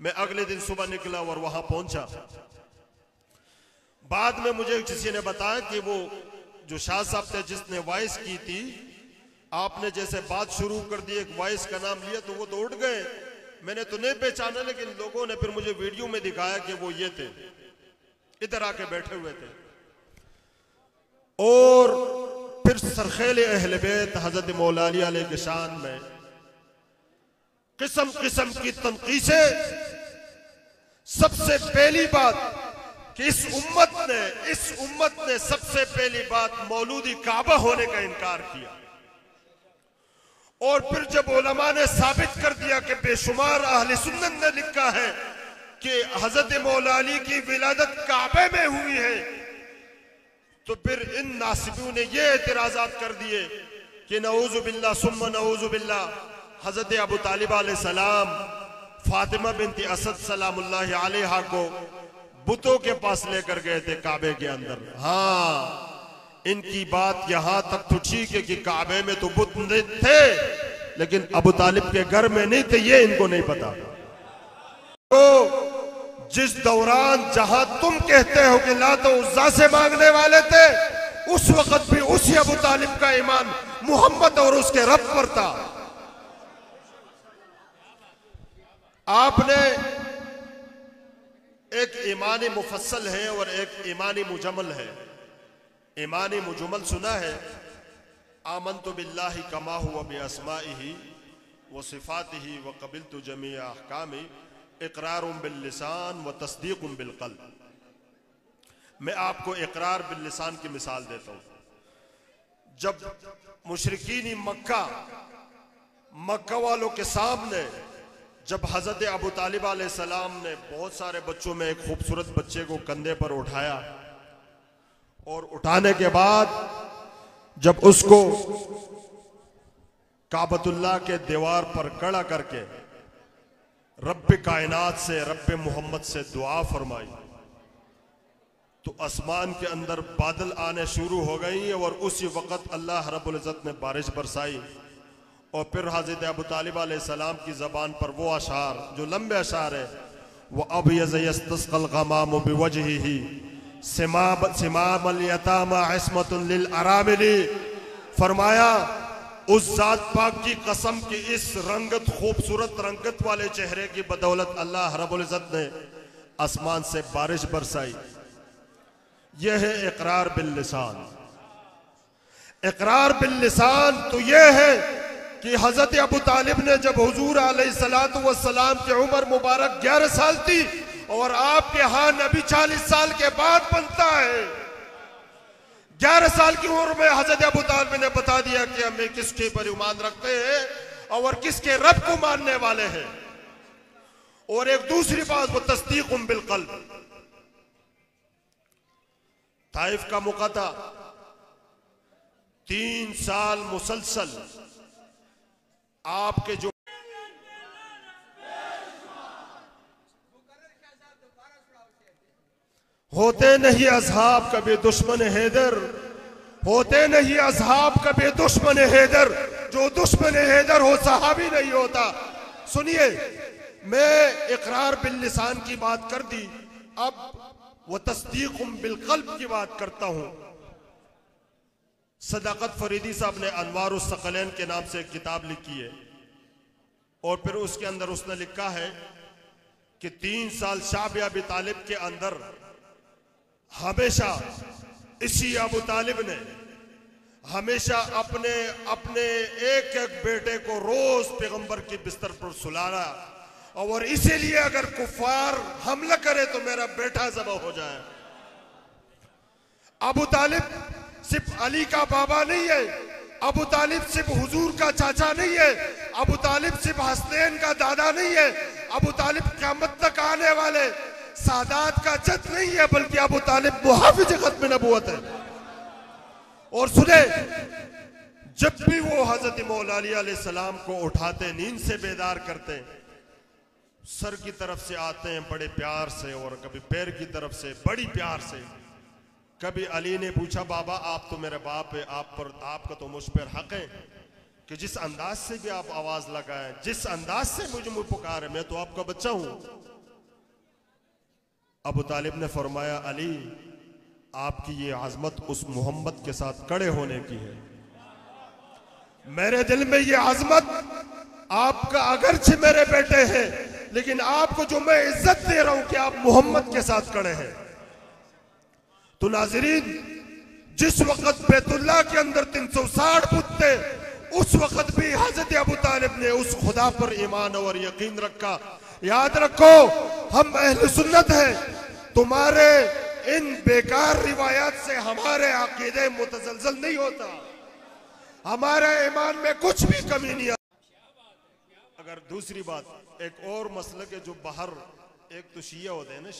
मैं अगले दिन सुबह निकला और वहां पहुंचा। बाद में मुझे किसी ने बताया कि वो जो शाह साहब थे जिसने वॉइस की थी, आपने जैसे बात शुरू कर दी, एक वॉइस का नाम लिया तो वो तो उठ गए। मैंने तो नहीं पहचाना, लेकिन लोगों ने फिर मुझे वीडियो में दिखाया कि वो ये थे, इधर आके बैठे हुए थे। और फिर सरखेल अहले बैत हजरत मौला अली अलैहि शान में किस्म किस्म की तनकीसें। सबसे पहली बात कि इस उम्मत ने सबसे पहली बात मौलूदी काबा होने का इनकार किया। और फिर जब उलमा ने साबित कर दिया कि बेशुमार अहले सुन्नत ने लिखा है कि हजरत मौला अली की विलादत काबे में हुई है, तो फिर इन नासिबों ने ये एतराजात कर दिए कि नऊज़ु बिल्लाह सुम्मा नऊज़ु बिल्लाह, हजरत अबू तालिब अलैहि सलाम फातिमा बिनती असद सलामुल्लाहि अलैहा को बुतों के पास लेकर गए थे काबे के अंदर। हाँ, इनकी बात यहां तक तो ठीक है कि काबे में तो बुत थे, लेकिन अबू तालिब के घर में नहीं थे, ये इनको नहीं पता। तो जिस दौरान जहां तुम कहते हो कि लात और उज़्ज़ा से मांगने वाले थे, उस वक्त भी उसी अबू तालिब का ईमान मोहम्मद और उसके रब पर था। आपने एक ईमानी मुफस्सल है और एक ईमानी मुजमल है। ईमानी मुजमल सुना है, आमन्तु बिल्लाहि कमा हुवा बिअस्माइही व सिफातिही व क़बिलतु जमीअ अहकामी इक़रारुम बिल लिसान व तस्दीक़ुम बिल क़ल्ब। मैं आपको इक़रार बिल लिसान की मिसाल देता हूं। जब मुशरिकीन मक्का वालों के सामने जब हजरत अबू तालिब अलैहि सलाम ने बहुत सारे बच्चों में एक खूबसूरत बच्चे को कंधे पर उठाया, और उठाने के बाद जब उसको काबतुल्लाह के दीवार पर खड़ा करके रब्बे कायनात से, रब्बे मोहम्मद से दुआ फरमाई, तो आसमान के अंदर बादल आने शुरू हो गई और उसी वक्त अल्लाह रब्बुल इज्जत ने बारिश बरसाई। और फिर हज़रत अबू तालिब अलैहिस्सलाम की ज़बान पर वो अशार जो लंबे अशार है, वो अब यस्तस्क़ल ग़मामु बिवजहिही सिमामल यतामा इस्मतुन लिल अरामिली, फरमाया उस जात पाक की कसम की इस रंगत, खूबसूरत रंगत वाले चेहरे की बदौलत अल्लाह रब्बुल इज्जत ने आसमान से बारिश बरसाई। यह है इक़रार बिल लिसान। इक़रार बिल लिसान तो यह है कि हजरत अबू तालिब ने जब हुजूर अलैहिस्सलातु वस्सलाम की उम्र मुबारक 11 साल थी और आपके यहां नबी 40 साल के बाद बनता है, 11 साल की उम्र में हजरत अबू तालिब ने बता दिया कि हमें किसके पर ईमान रखते हैं और किसके रब को मानने वाले हैं। और एक दूसरी बात, वो तस्दीक़ुम बिल क़ल्ब। ताइफ का मौका था, 3 साल मुसलसल आपके जो होते नहीं असहाब कभी दुश्मन हैदर, होते नहीं असहाब कभी दुश्मन हैदर, जो दुश्मन हैदर हो सहाबी नहीं होता। सुनिए, मैं इक़रार बिल लिसान की बात कर दी, अब वो तस्दीक़ुम बिल क़ल्ब की बात करता हूं। सदाकत फरीदी साहब ने अनवारुस सकलैन के नाम से एक किताब लिखी है, और फिर उसके अंदर उसने लिखा है कि 3 साल शाब अबी तालिब के अंदर हमेशा इसी अबू तालिब ने हमेशा अपने अपने एक एक बेटे को रोज पैगंबर के बिस्तर पर सुलाना, और इसीलिए अगर कुफार हमला करे तो मेरा बेटा ज़बह हो जाए। अबू तालिब सिर्फ अली का बाबा नहीं है, अबू तालिब सिर्फ हुजूर का चाचा नहीं है, अबू तालिब सिर्फ हसनैन का दादा नहीं है, अबू तालिब क़यामत तक आने वाले सादात का जद नहीं है, बल्कि अबू तालिब मुहाफिज खत्म नबूवत है। और सुने, जब भी वो हजरत मौला अली अलैहि सलाम को उठाते, नींद से बेदार करते, सर की तरफ से आते हैं बड़े प्यार से, और कभी पैर की तरफ से बड़ी प्यार से। कभी अली ने पूछा, बाबा आप तो मेरे बाप है, आप पर आपका तो मुझ पर हक है, कि जिस अंदाज से भी आप आवाज लगाएं, जिस अंदाज से मुझे पुकारे, मैं तो आपका बच्चा हूं। अबू तालिब ने फरमाया, अली आपकी ये आजमत उस मोहम्मद के साथ खड़े होने की है। मेरे दिल में ये आजमत आपका अगरचे मेरे बेटे हैं, लेकिन आपको जो मैं इज्जत दे रहा हूं कि आप मोहम्मद के साथ खड़े हैं। तो नाज़रीन, जिस वक्त बैतुल्लाह के अंदर 360 बुत थे, उस वक्त भी हजरत अबू तालिब ने उस खुदा पर ईमान और यकीन रखा। याद रखो, हम अहले सुन्नत हैं। तुम्हारे इन बेकार रिवायात से हमारे अकीदे मुतजलजल नहीं होता, हमारे ईमान में कुछ भी कमी नहीं आती। अगर दूसरी बात, एक और मसलक है जो बाहर, एक तो शिया होते हैं ना,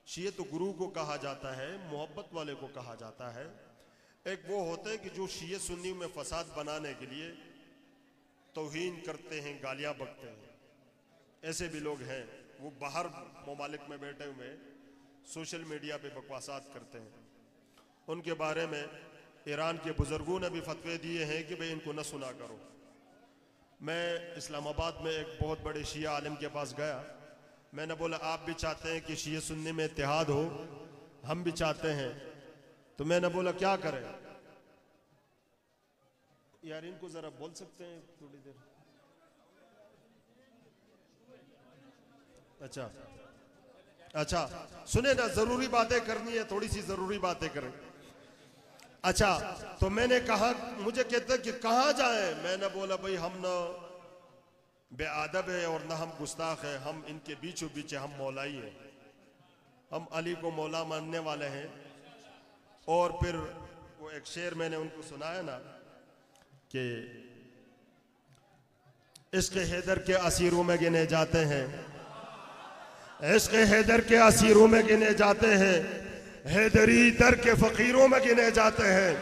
शिया तो गुरु को कहा जाता है, मोहब्बत वाले को कहा जाता है। एक वो होते हैं कि जो शिया सुन्नी में फसाद बनाने के लिए तौहीन करते हैं, गालियां बकते हैं। ऐसे भी लोग हैं, वो बाहर ममालिक में बैठे हुए सोशल मीडिया पे बकवासात करते हैं। उनके बारे में ईरान के बुजुर्गों ने भी फतवे दिए हैं कि भाई इनको न सुना करो। मैं इस्लामाबाद में एक बहुत बड़े शिया आलिम के पास गया। मैंने बोला, आप भी चाहते हैं कि शिया सुन्नी में इत्तेहाद हो? हम भी चाहते हैं। तो मैंने बोला, क्या करें? यार इनको जरा बोल सकते हैं थोड़ी देर? अच्छा, सुने ना, जरूरी बातें करनी है, थोड़ी सी जरूरी बातें करें। अच्छा, तो मैंने कहा, मुझे कहते कि कहाँ जाए? मैंने बोला, भाई हम ना बेअदब है और ना हम गुस्ताख है, हम इनके बीचों बीच हम मौलाई हैं। हम अली को मौला मानने वाले हैं। और फिर वो एक शेर मैंने उनको सुनाया ना कि इश्क हैदर के असीरों में गिने जाते हैं, इश्क हैदर के असीरों में गिने जाते हैं, हैदरी दर के फकीरों में गिने जाते हैं।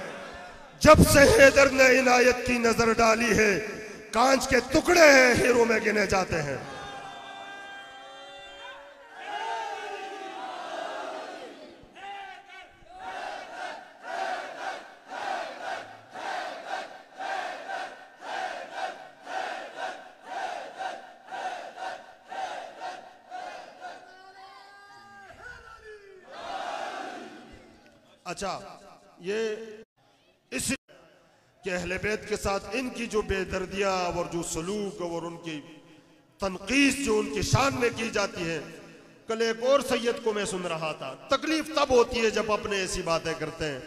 जब से हैदर ने इनायत की नजर डाली है, कांच के टुकड़े हैं, हीरों में गिने जाते हैं। अच्छा, ये इस कि अहले बैत के साथ इनकी जो बेदर्दियां और जो सलूक और उनकी तनकीस जो उनकी शान में की जाती है। कल एक और सैयद को मैं सुन रहा था, तकलीफ तब होती है जब अपने ऐसी बातें करते हैं।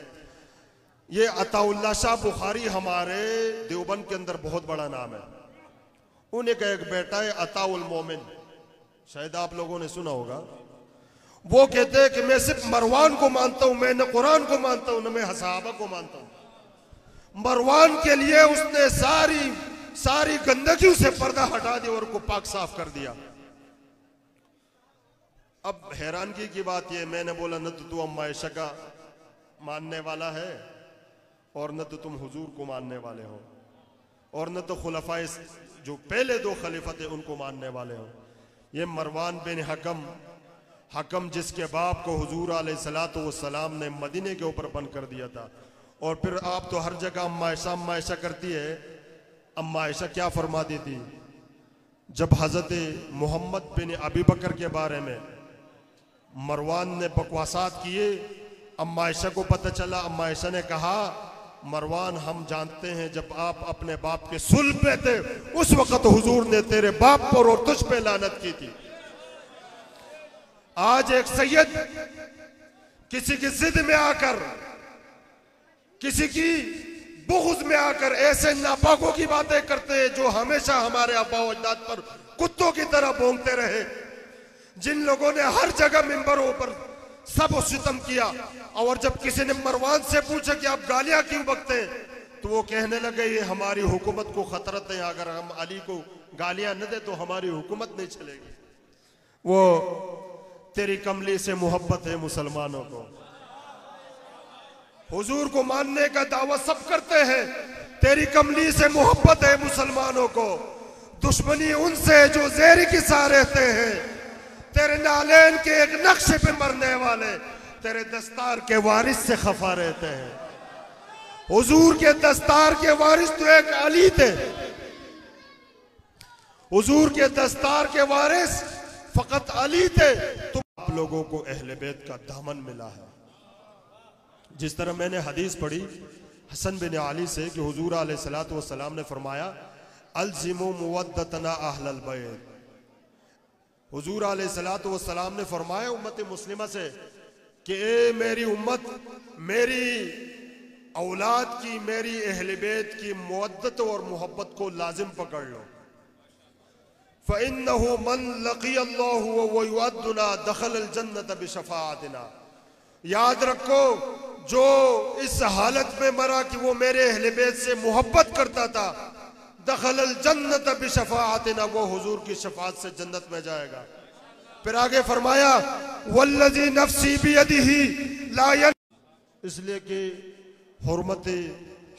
ये अताउल्लाह शाह बुखारी हमारे देवबंद के अंदर बहुत बड़ा नाम है। उन्हें का एक बेटा है अताउल मोमिन, शायद आप लोगों ने सुना होगा। वो कहते हैं कि मैं सिर्फ मरवान को मानता हूं, मैं न कुरान को मानता हूं, न मैं सहाबा को मानता हूं। मरवान के लिए उसने सारी गंदगी से पर्दा हटा दिया और को पाक साफ कर दिया। अब हैरानगी की बात यह, मैंने बोला न तो तू अम्मा आयशा का मानने वाला है और न तो तुम हुजूर को मानने वाले हो और न तो खुलफाए जो पहले दो खलीफा थे उनको मानने वाले हो। ये मरवान बिन हकम जिसके बाप को हुजूर अलैहिस्सलातु वस्सलाम ने मदीने के ऊपर बंद कर दिया था। और फिर आप तो हर जगह अम्मा आयशा करती है। अम्मा आयशा क्या फरमाती थी? जब हजरत मोहम्मद बिन अबी बकर के बारे में मरवान ने बकवासात किए, अम्मा आयशा को पता चला। अम्मा आयशा ने कहा, मरवान हम जानते हैं जब आप अपने बाप के सुल्ह पे थे उस वक्त हुजूर ने तेरे बाप पर और तुझ पे लानत की थी। आज एक सैयद किसी की जिद में आकर, किसी की बुग़्ज़ में आकर ऐसे नापाकों की बातें करते हैं जो हमेशा हमारे आबा व अजदाद पर कुत्तों की तरह भौंकते रहे। जिन लोगों ने हर जगह मिंबरों पर सब सितम किया, और जब किसी ने मरवान से पूछा कि आप गालियां क्यों बकते हैं, तो वो कहने लगे ये हमारी हुकूमत को खतरत है, अगर हम अली को गालियां न दे तो हमारी हुकूमत नहीं चलेगी। वो तेरी कमली से मोहब्बत है मुसलमानों को, हुजूर को मानने का दावा सब करते हैं, तेरी कमली से मोहब्बत है मुसलमानों को। दुश्मनी उनसे जो ज़ेरी के साथ रहते हैं, तेरे नालैन के एक नक्शे पे मरने वाले तेरे दस्तार के वारिस से खफा रहते हैं। हुजूर के दस्तार के वारिस तो एक अली थे। हुजूर के दस्तार के वारिस फकत अली थे। तुम आप लोगों को अहले बैत का दामन मिला है। जिस तरह मैंने हदीस पढ़ी हसन बिन अली से कि हुजूर अलैहिस्सलातु वस्सलाम ने फरमाया अलज़िमु मुवद्दतना अहलल बैत। हुजूर अलैहिस्सलातु वस्सलाम ने फरमाया उम्मत मुस्लिमा से कि ए मेरी उम्मत, मेरी औलाद की, मेरी अहले बैत की मुवद्दत और मोहब्बत को लाजिम पकड़ लो। फ़इन्नहु मन लक़ियल्लाहु व युअद्दुना दख़लल जन्नत बिशफ़ाअतिना। याद रखो, जो इस हालत में मरा कि वो मेरे अहले बैत से मोहब्बत करता था, दख़लल जन्नत बिशफ़ाअतिना, वो हुजूर की शफ़ाअत से जन्नत में जाएगा। फिर आगे फरमाया वल्लज़ी नफ़्सी बियदिही ला यन, इसलिए कि हुर्मत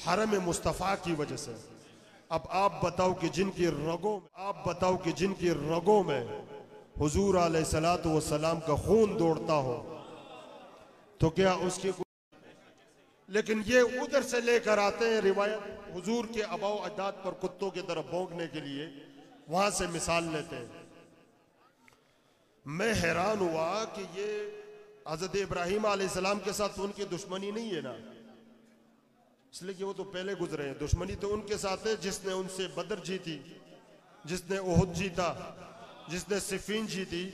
हरम मुस्तफ़ा की वजह से। अब आप बताओ कि जिनकी रगों में हुजूर अलैहिस्सलातु वस्सलाम का खून दौड़ता हो तो क्या उसकी, लेकिन ये उधर से लेकर आते हैं रिवायत हुजूर के आबाओ अजदाद पर कुत्तों की तरफ भौंकने के लिए, वहां से मिसाल लेते हैं। मैं हैरान हुआ कि ये हज़रत इब्राहीम अलैहिस्सलाम के साथ तो उनकी दुश्मनी नहीं है ना, इसलिए कि वो तो पहले गुजरे हैं। दुश्मनी तो उनके साथ है जिसने उनसे बदर जीती, जिसने ओहद जीता, जिसने सिफीन जीती।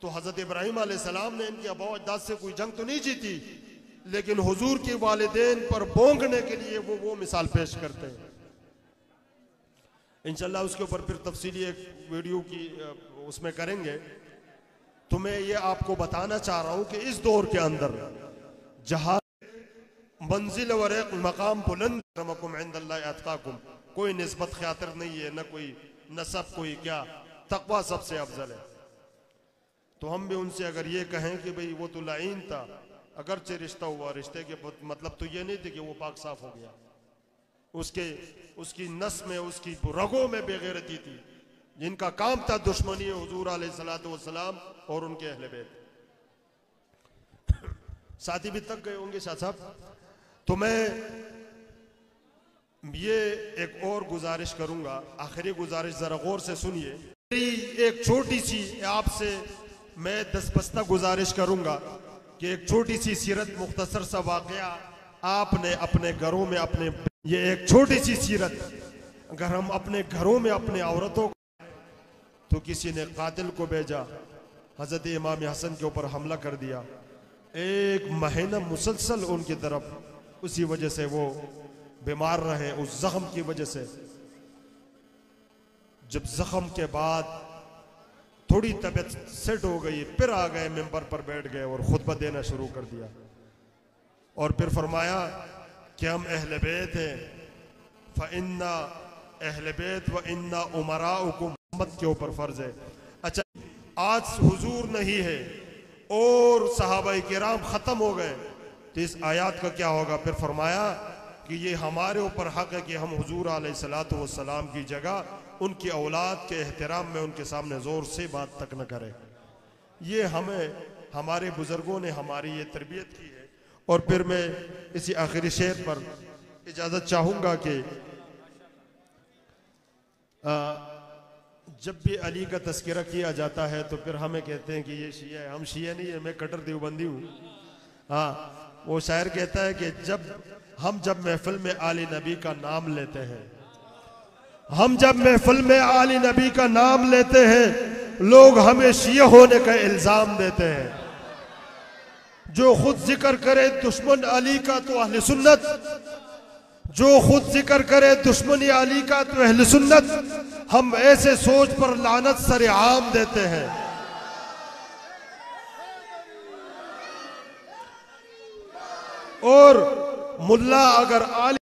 तो हज़रत इब्राहीम अलैहिस्सलाम ने इनके आबाओ अजदाद से कोई जंग तो नहीं जीती, लेकिन हुजूर के वालिदैन पर भौंकने के लिए वो मिसाल पेश करते हैं। इंशाल्लाह उसके ऊपर फिर तफसीली एक वीडियो की उसमें करेंगे। तो मैं ये आपको बताना चाह रहा हूं कि इस दौर के अंदर जहां मंजिल और एक मकाम बुलंद, रमकुम इंदल्लाहि अत्काकुम, कोई निस्बत ख्यातर नहीं है, न कोई नसब, कोई क्या, तकवा सबसे अफजल है। तो हम भी उनसे अगर ये कहें कि भाई वो तो लाइन था, अगरचे रिश्ता हुआ, रिश्ते के मतलब तो ये नहीं थे कि वो पाक साफ हो गया, उसकी नस में, उसकी रगों में बेगैरती थी, जिनका काम था दुश्मनी हुजूर अलैहिस्सलातु वस्सलाम और उनके अहले बैत। साथी भी तक गए होंगे शाह साहब। तो मैं ये एक और गुजारिश करूंगा, आखिरी गुजारिश जरा गौर से सुनिए। मेरी एक छोटी सी आपसे मैं दस्तबस्ता गुजारिश करूंगा कि एक छोटी सी सीरत, मुख्तसर सा वाकया आपने अपने घरों में, ये एक छोटी सी सीरत अगर हम अपने घरों में अपने औरतों, तो किसी ने कातिल को भेजा, हजरत इमाम हसन के ऊपर हमला कर दिया, एक महीना मुसलसल उनकी तरफ, उसी वजह से वो बीमार रहे, उस जख्म की वजह से। जब जख्म के बाद थोड़ी तबीयत सेट हो गई, फिर आ गए, मिंबर पर बैठ गए और खुतबा देना शुरू कर दिया। और फिर फरमाया कि हम अहले बैत हैं, फ़इन्ना अहले बैत व इन्ना उमराउकुम, उम्मत के ऊपर फर्ज है। अच्छा, आज हुजूर नहीं है और सहाबाए किराम खत्म हो गए, तो इस आयत का क्या होगा? फिर फरमाया कि ये हमारे ऊपर हक है कि हम हुजूर अलैहिस्सलातु वस्सलाम की जगह उनकी औलाद के एहतराम में उनके सामने जोर से बात तक न करें। ये हमें हमारे बुजुर्गों ने हमारी ये तरबियत की है। और फिर मैं इसी आखिरी शेर पर इजाज़त चाहूँगा कि जब भी अली का तस्करा किया जाता है तो फिर हमें कहते हैं कि ये शिया है। हम शिया नहीं है, मैं कट्टर देवबंदी हूँ। हाँ, वो शायर कहता है कि जब महफिल में आली नबी का नाम लेते हैं, हम जब महफिल में आली नबी का नाम लेते हैं, लोग हमें शिया होने का इल्जाम देते हैं। जो खुद जिक्र करे दुश्मन अली का तो अहले सुन्नत, जो खुद जिक्र करे दुश्मनी अली का तो अहले सुन्नत। हम ऐसे सोच पर लानत सरेआम देते हैं। और मुल्ला अगर आली